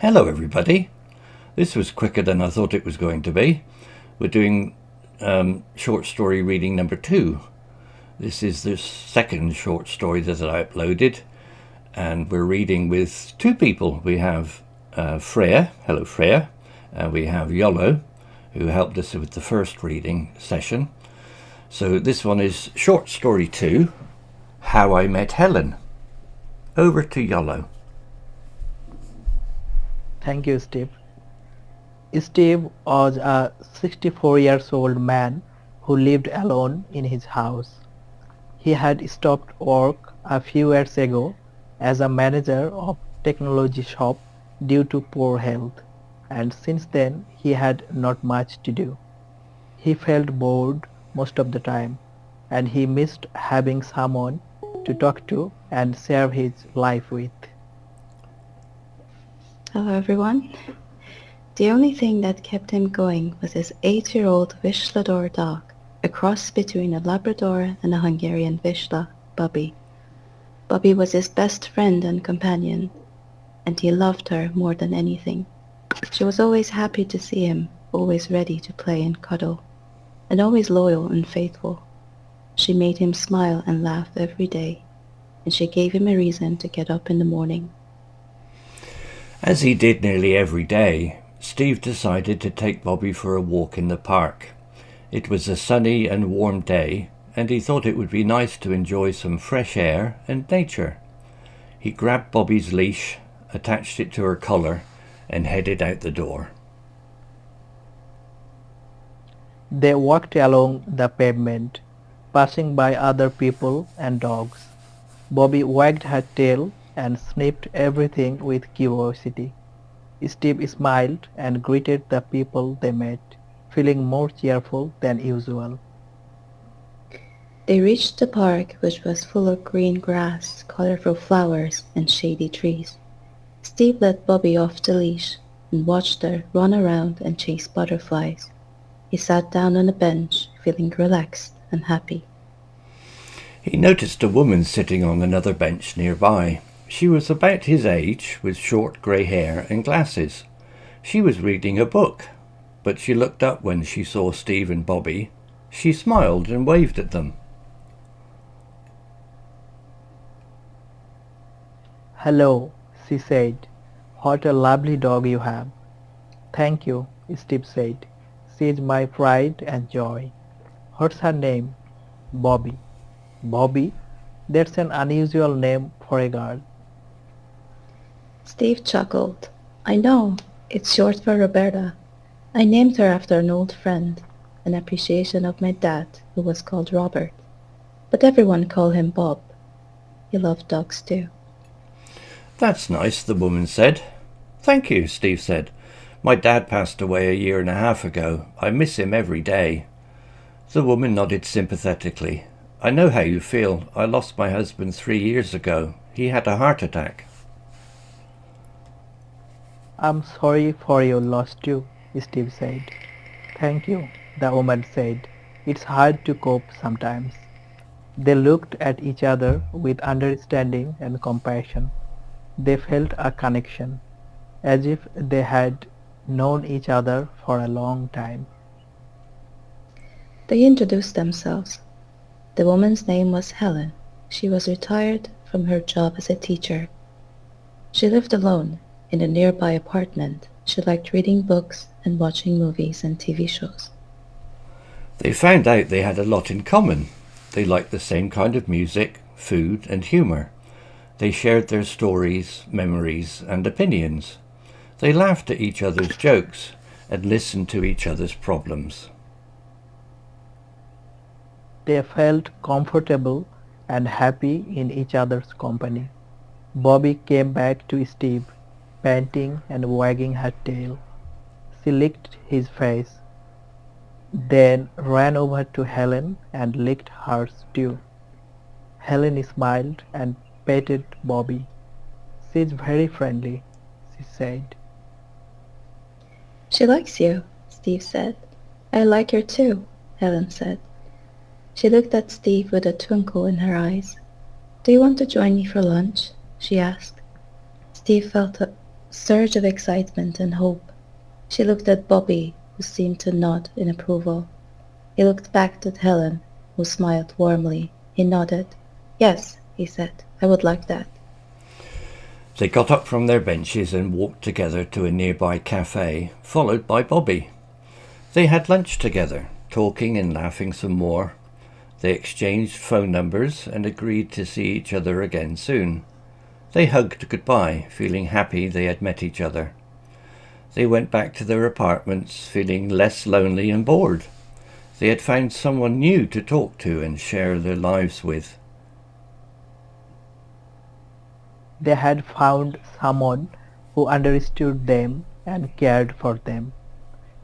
Hello everybody. This was quicker than I thought it was going to be. We're doing short story reading number 2. This is the second short story that I uploaded, and we're reading with 2 people. We have Freya, hello Freya, and we have YOLO, who helped us with the first reading session. So this one is short story 2, How I Met Helen. Over to YOLO. Thank you, Steve. Steve was a 64-year-old man who lived alone in his house. He had stopped work a few years ago as a manager of technology shop due to poor health, and since then he had not much to do. He felt bored most of the time, and he missed having someone to talk to and share his life with. Hello everyone. The only thing that kept him going was his 8-year-old Vizslador dog, a cross between a Labrador and a Hungarian Vizsla, Bubby. Bubby was his best friend and companion, and he loved her more than anything. She was always happy to see him, always ready to play and cuddle, and always loyal and faithful. She made him smile and laugh every day, and she gave him a reason to get up in the morning. As he did nearly every day, Steve decided to take Bobby for a walk in the park. It was a sunny and warm day, and he thought it would be nice to enjoy some fresh air and nature. He grabbed Bobby's leash, attached it to her collar, and headed out the door. They walked along the pavement, passing by other people and dogs. Bobby wagged her tail and sniffed everything with curiosity. Steve smiled and greeted the people they met, feeling more cheerful than usual. They reached the park, which was full of green grass, colorful flowers, and shady trees. Steve let Bobby off the leash and watched her run around and chase butterflies. He sat down on a bench, feeling relaxed and happy. He noticed a woman sitting on another bench nearby. She was about his age, with short grey hair and glasses. She was reading a book, but she looked up when she saw Steve and Bobby. She smiled and waved at them. Hello, she said. What a lovely dog you have. Thank you, Steve said. She is my pride and joy. What's her name? Bobby. Bobby? That's an unusual name for a girl. Steve chuckled. I know, it's short for Roberta. I named her after an old friend, an appreciation of my dad, who was called Robert. But everyone called him Bob. He loved dogs too. That's nice, the woman said. Thank you, Steve said. My dad passed away a year and a half ago. I miss him every day. The woman nodded sympathetically. I know how you feel. I lost my husband 3 years ago. He had a heart attack. I'm sorry for your loss too, Steve said. Thank you, the woman said. It's hard to cope sometimes. They looked at each other with understanding and compassion. They felt a connection, as if they had known each other for a long time. They introduced themselves. The woman's name was Helen. She was retired from her job as a teacher. She lived alone in a nearby apartment. She liked reading books and watching movies and TV shows. They found out they had a lot in common. They liked the same kind of music, food, and humour. They shared their stories, memories, and opinions. They laughed at each other's jokes and listened to each other's problems. They felt comfortable and happy in each other's company. Bobby came back to Steve, panting and wagging her tail. She licked his face, then ran over to Helen and licked hers too. Helen smiled and petted Bobby. She's very friendly, she said. She likes you, Steve said. I like her too, Helen said. She looked at Steve with a twinkle in her eyes. Do you want to join me for lunch? She asked. Steve felt surge of excitement and hope. She looked at Bobby, who seemed to nod in approval. He looked back at Helen, who smiled warmly. He nodded. "Yes," he said, "I would like that." They got up from their benches and walked together to a nearby cafe, followed by Bobby. They had lunch together, talking and laughing some more. They exchanged phone numbers and agreed to see each other again soon. They hugged goodbye, feeling happy they had met each other. They went back to their apartments, feeling less lonely and bored. They had found someone new to talk to and share their lives with. They had found someone who understood them and cared for them.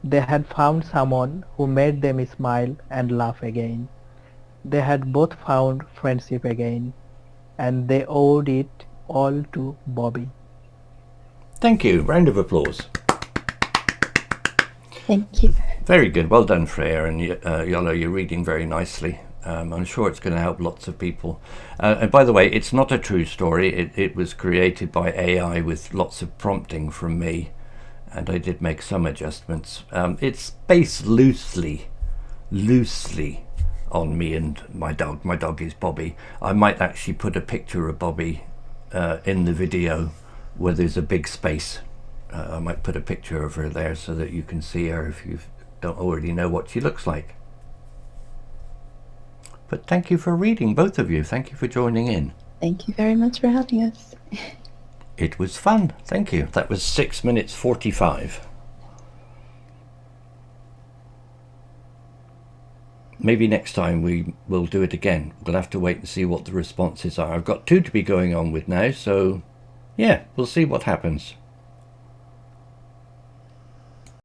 They had found someone who made them smile and laugh again. They had both found friendship again, and they owed it all to Bobby. Thank you. Round of applause. Thank you. Very good. Well done, Freya and YOLO. You're reading very nicely. I'm sure it's going to help lots of people. And by the way, it's not a true story. It was created by AI with lots of prompting from me, and I did make some adjustments. It's based loosely on me and my dog. My dog is Bobby. I might actually put a picture of Bobby in the video where there's a big space. I might put a picture of her there so that you can see her if you don't already know what she looks like. But thank you for reading, both of you. Thank you for joining in. Thank you very much for having us. It was fun. Thank you. That was 6 minutes 45. Maybe next time we will do it again. We'll have to wait and see what the responses are. I've got 2 to be going on with now, so yeah, we'll see what happens.